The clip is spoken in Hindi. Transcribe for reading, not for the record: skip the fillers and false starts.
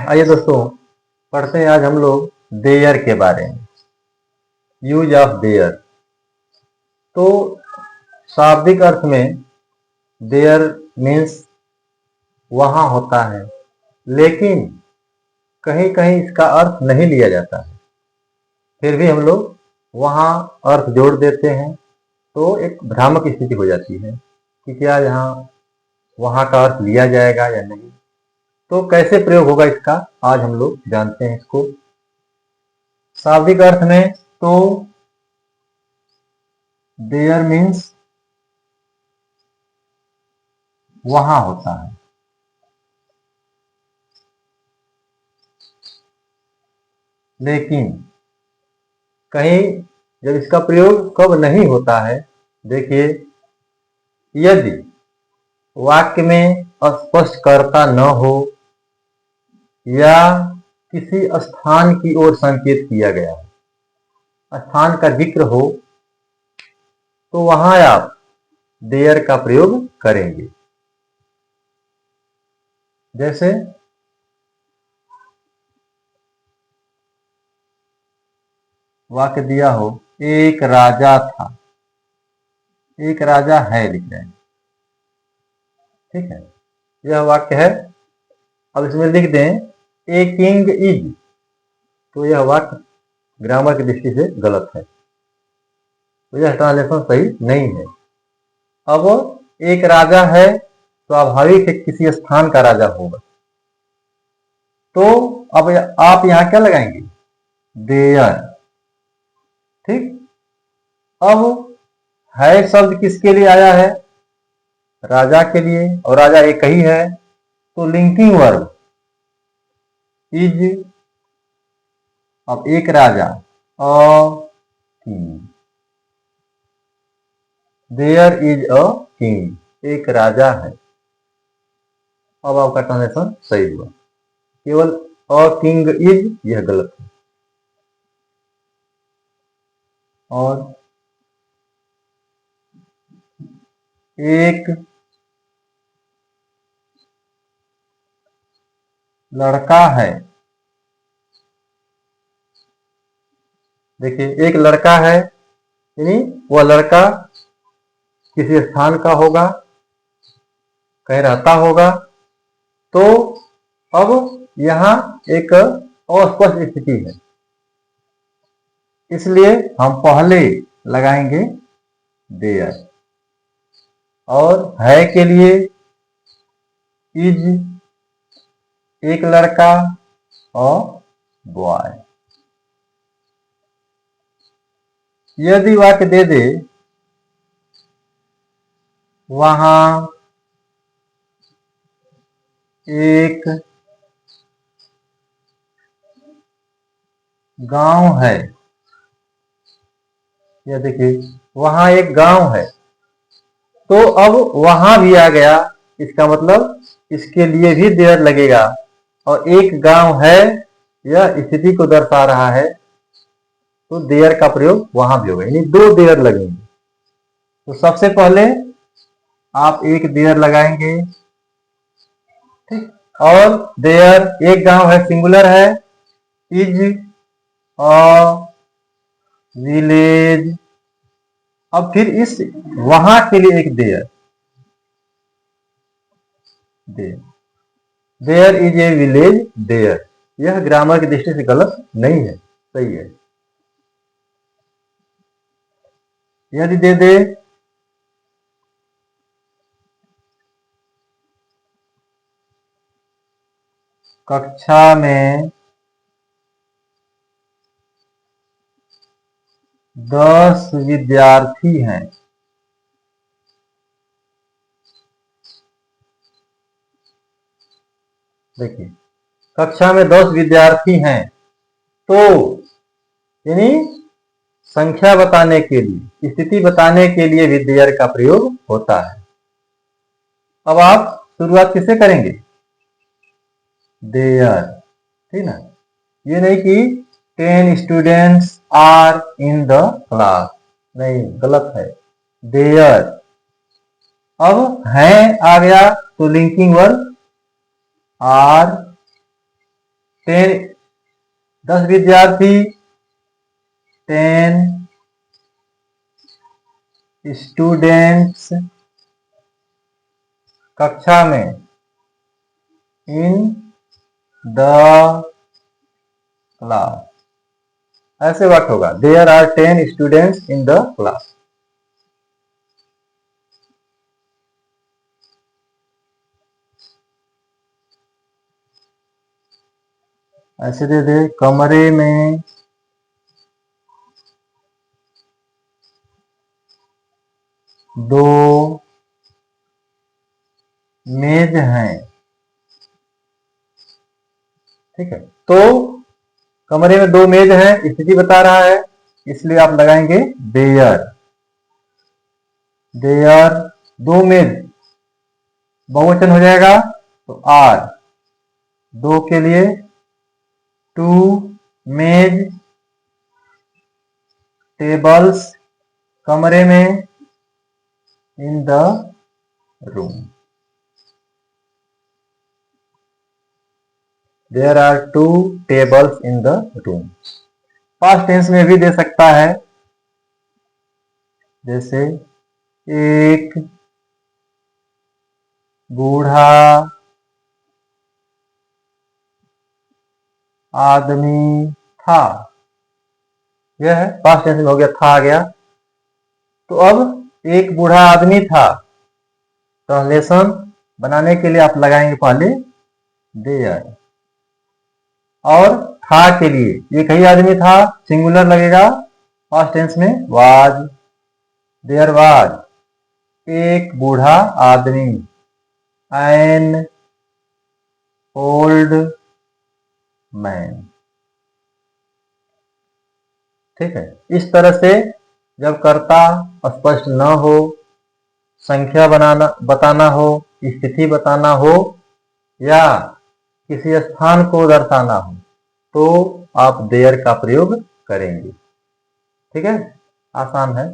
आइए दोस्तों, पढ़ते हैं आज हम लोग देयर के बारे में। Use of their. तो शाब्दिक अर्थ में देयर मीन्स वहां होता है, लेकिन कहीं कहीं इसका अर्थ नहीं लिया जाता है, फिर भी हम लोग वहां अर्थ जोड़ देते हैं, तो एक भ्रामक स्थिति हो जाती है कि क्या यहाँ वहां का अर्थ लिया जाएगा या नहीं। तो कैसे प्रयोग होगा इसका आज हम लोग जानते हैं इसको। शाब्दिक अर्थ में तो देयर मीन्स वहां होता है, लेकिन कहीं जब इसका प्रयोग कब नहीं होता है, देखिए, यदि वाक्य में स्पष्टकर्ता न हो या किसी स्थान की ओर संकेत किया गया हो, स्थान का जिक्र हो, तो वहां आप देयर का प्रयोग करेंगे। जैसे वाक्य दिया हो, एक राजा था, एक राजा है लिख रहे हैं, ठीक है, यह वाक्य है। अब इसमें लिख दें ए किंग इज, तो यह वाक्य ग्रामर की दृष्टि से गलत है, तो यह ट्रांसलेशन सही नहीं है। अब एक राजा है, स्वाभाविक है किसी स्थान का राजा होगा, तो अब आप यहां क्या लगाएंगे, देयर, ठीक। अब है शब्द किसके लिए आया है, राजा के लिए, और राजा एक ही है, तो लिंकिंग वर्ब इज। अब एक राजा king, there is a king, एक राजा है। अब आपका ट्रांसलेशन सही हुआ, केवल अ किंग इज यह गलत है। और एक लड़का है, देखिए एक लड़का है, यानी वह लड़का किसी स्थान का होगा, कहीं रहता होगा, तो अब यहां एक अस्पष्ट स्थिति है, इसलिए हम पहले लगाएंगे देयर, और है के लिए इज, एक लड़का और बॉय। यदि वाक्य दे दे वहां एक गांव है, या देखिए वहां एक गांव है, तो अब वहां भी आ गया, इसका मतलब इसके लिए भी देयर लगेगा, और एक गांव है यह स्थिति को दर्शा रहा है, तो देयर का प्रयोग वहां भी होगा, यानी दो देयर लगेंगे। तो सबसे पहले आप एक देयर लगाएंगे, ठीक, और देयर एक गांव है, सिंगुलर है, इज अ विलेज। अब फिर इस वहां के लिए एक there, there is a village there, यह ग्रामर की दृष्टि से गलत नहीं है, सही है। यदि दे दे कक्षा में 10 विद्यार्थी हैं, देखिए कक्षा में 10 विद्यार्थी हैं, तो यानी संख्या बताने के लिए, स्थिति बताने के लिए भी देयर का प्रयोग होता है। अब आप शुरुआत किससे करेंगे, देयर, ठीक ना, ये नहीं कि 10 students are in the class, नहीं, गलत है, देयर। अब है आ गया, तो लिंकिंग वर्ब आर 10 विद्यार्थी, 10 स्टूडेंट्स कक्षा में, इन द क्लास। ऐसे वाक्य होगा, there are 10 students in the class. ऐसे दे दे, कमरे में 2 मेज हैं। ठीक है, तो कमरे में 2 मेज हैं, स्थिति बता रहा है, इसलिए आप लगाएंगे देयर। देयर 2 मेज, बहुवचन हो जाएगा तो आर। 2 के लिए 2 मेज, टेबल्स कमरे में, in the room. There are 2 tables in the room। Past tense में भी दे सकता है, जैसे एक बूढ़ा आदमी था। यह है पास्ट टेंस में हो गया, था आ गया। तो अब एक बूढ़ा आदमी था, ट्रांसलेशन बनाने के लिए आप लगाएंगे पहले देयर। और था के लिए एक ही आदमी था, सिंगुलर लगेगा, पास्ट टेंस में वाज। देयर वाज एक बूढ़ा आदमी, एन ओल्ड मैन। ठीक है, इस तरह से जब कर्ता स्पष्ट न हो, संख्या बताना हो, स्थिति बताना हो, या किसी स्थान को दर्शाना हो, तो आप देयर का प्रयोग करेंगे। ठीक है, आसान है।